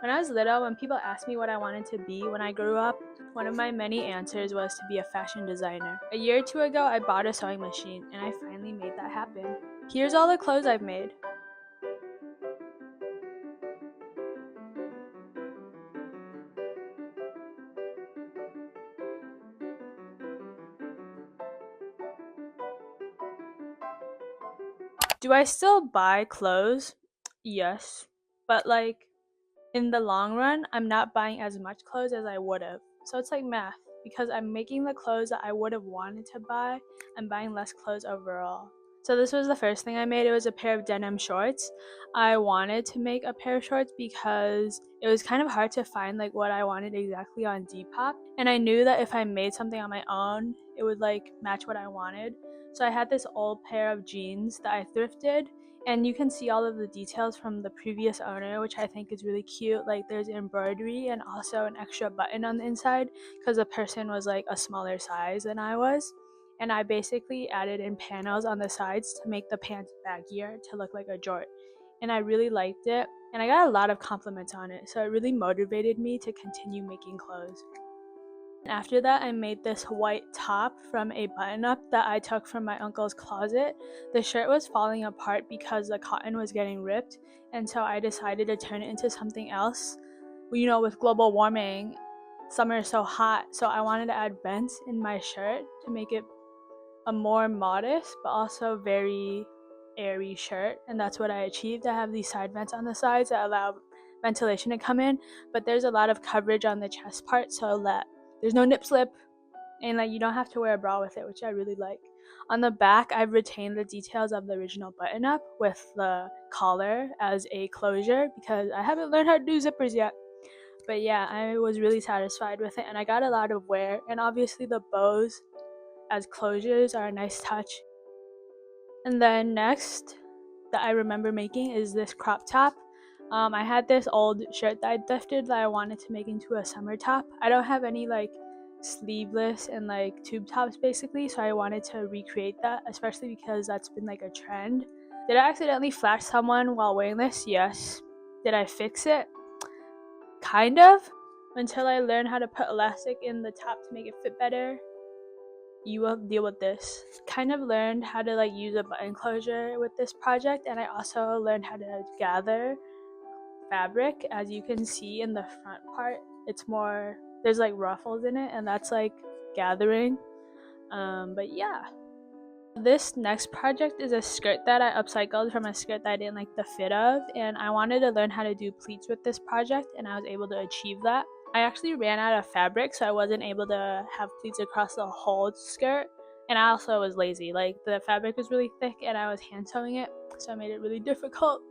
When I was little, when people asked me what I wanted to be when I grew up, one of my many answers was to be a fashion designer. A year or two ago, I bought a sewing machine, and I finally made that happen. Here's all the clothes I've made. Do I still buy clothes? Yes. But in the long run, I'm not buying as much clothes as I would have. So it's like math. Because I'm making the clothes that I would have wanted to buy, I'm buying less clothes overall. So this was the first thing I made. It was a pair of denim shorts. I wanted to make a pair of shorts because it was kind of hard to find what I wanted exactly on Depop. And I knew that if I made something on my own, it would match what I wanted. So I had this old pair of jeans that I thrifted, and you can see all of the details from the previous owner, which I think is really cute. There's embroidery and also an extra button on the inside because the person was a smaller size than I was. And I basically added in panels on the sides to make the pants baggier to look like a jort. And I really liked it, and I got a lot of compliments on it, so it really motivated me to continue making clothes. After that, I made this white top from a button-up that I took from my uncle's closet. The shirt was falling apart because the cotton was getting ripped, and so I decided to turn it into something else. With global warming, summer is so hot, so I wanted to add vents in my shirt to make it a more modest but also very airy shirt, and that's what I achieved. I have these side vents on the sides that allow ventilation to come in, but there's a lot of coverage on the chest part so that there's no nip slip, and you don't have to wear a bra with it, which I really like. On the back, I've retained the details of the original button up with the collar as a closure because I haven't learned how to do zippers yet. But yeah, I was really satisfied with it, and I got a lot of wear, and obviously the bows as closures are a nice touch. And then next that I remember making is this crop top. I had this old shirt that I thrifted that I wanted to make into a summer top. I don't have any sleeveless and tube tops basically, so I wanted to recreate that, especially because that's been a trend. Did I accidentally flash someone while wearing this? Yes. Did I fix it? Kind of. Until I learned how to put elastic in the top to make it fit better. You will deal with this. Kind of learned how to use a button closure with this project, and I also learned how to gather fabric. As you can see in the front part, it's more, there's ruffles in it, and that's gathering. But yeah, this next project is a skirt that I upcycled from a skirt that I didn't like the fit of, and I wanted to learn how to do pleats with this project, and I was able to achieve that. I actually ran out of fabric, so I wasn't able to have pleats across the whole skirt, and I also was lazy. The fabric was really thick and I was hand sewing it, so I made it really difficult.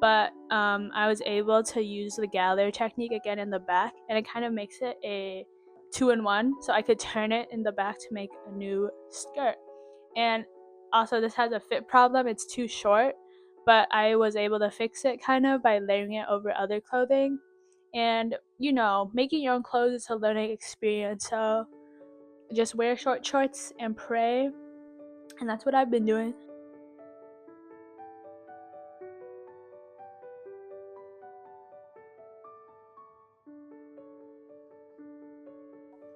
But I was able to use the gather technique again in the back, and it kind of makes it a 2-in-1, so I could turn it in the back to make a new skirt. And also this has a fit problem, it's too short, but I was able to fix it kind of by layering it over other clothing. And making your own clothes is a learning experience, so just wear short shorts and pray, and that's what I've been doing.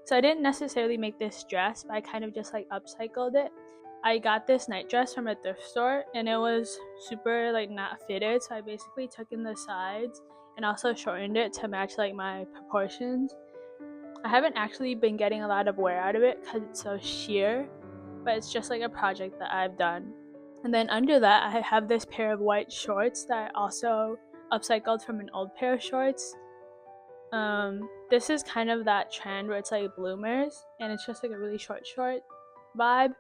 So I didn't necessarily make this dress, but I kind of just upcycled it. I got this night dress from a thrift store, and it was super not fitted, so I basically took in the sides and also shortened it to match my proportions. I haven't actually been getting a lot of wear out of it because it's so sheer, but it's just a project that I've done. And then under that, I have this pair of white shorts that I also upcycled from an old pair of shorts. This is kind of that trend where it's bloomers, and it's just a really short vibe.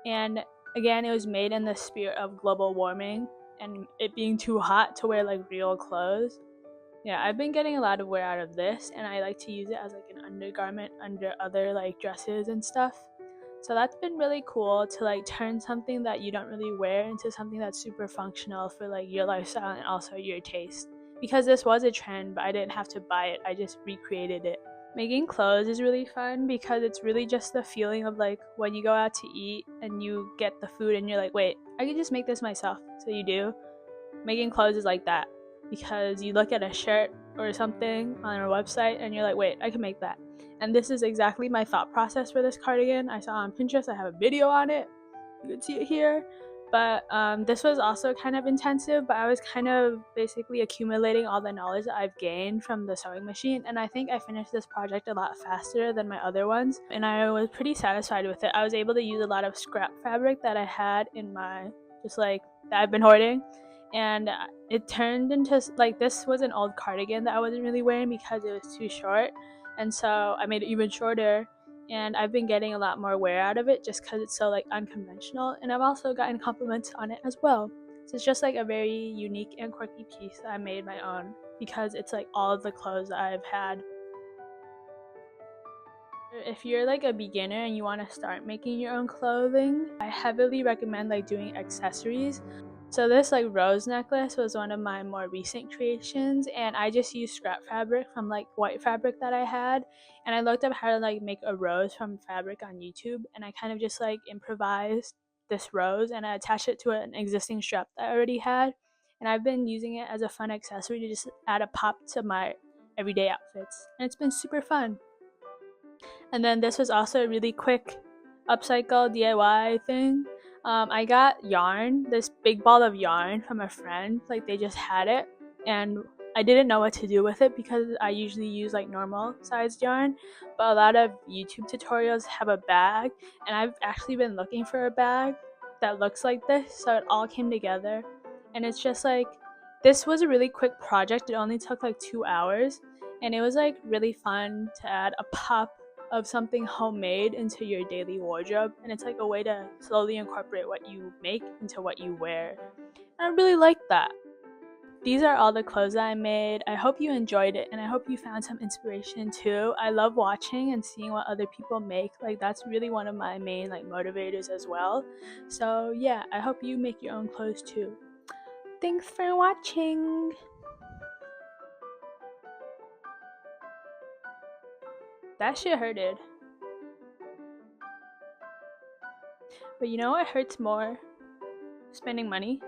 And again, it was made in the spirit of global warming and it being too hot to wear real clothes. Yeah, I've been getting a lot of wear out of this, and I like to use it as an undergarment under other dresses and stuff. So that's been really cool to turn something that you don't really wear into something that's super functional for your lifestyle and also your taste. Because this was a trend, but I didn't have to buy it, I just recreated it. Making clothes is really fun because it's really just the feeling of when you go out to eat and you get the food and you're wait, I can just make this myself. So you do. Making clothes is like that because you look at a shirt or something on a website and you're like, wait, I can make that. And this is exactly my thought process for this cardigan. I saw on Pinterest, I have a video on it. You can see it here. But this was also kind of intensive, but I was kind of basically accumulating all the knowledge that I've gained from the sewing machine, and I think I finished this project a lot faster than my other ones, and I was pretty satisfied with it. I was able to use a lot of scrap fabric that I had in my, just like, that I've been hoarding, and it turned into, like, this was an old cardigan that I wasn't really wearing because it was too short, and so I made it even shorter, and I've been getting a lot more wear out of it just because it's so like unconventional, and I've also gotten compliments on it as well. So it's just like a very unique and quirky piece that I made my own because it's like all of the clothes that I've had. If you're like a beginner and you want to start making your own clothing, I heavily recommend like doing accessories. So this like rose necklace was one of my more recent creations, and I just used scrap fabric from like white fabric that I had, and I looked up how to like make a rose from fabric on YouTube, and I kind of just like improvised this rose and I attached it to an existing strap that I already had, and I've been using it as a fun accessory to just add a pop to my everyday outfits, and it's been super fun. And then this was also a really quick upcycle DIY thing. I got yarn, this big ball of yarn from a friend. Like they just had it, and I didn't know what to do with it because I usually use like normal sized yarn, but a lot of YouTube tutorials have a bag, and I've actually been looking for a bag that looks like this, so it all came together. And it's just like, this was a really quick project. It only took like 2 hours, and it was like really fun to add a pop of something homemade into your daily wardrobe, and it's like a way to slowly incorporate what you make into what you wear. And I really like that. These are all the clothes that I made. I hope you enjoyed it, and I hope you found some inspiration too. I love watching and seeing what other people make. Like that's really one of my main like motivators as well. So yeah, I hope you make your own clothes too. Thanks for watching. That shit hurted. But you know what hurts more? Spending money.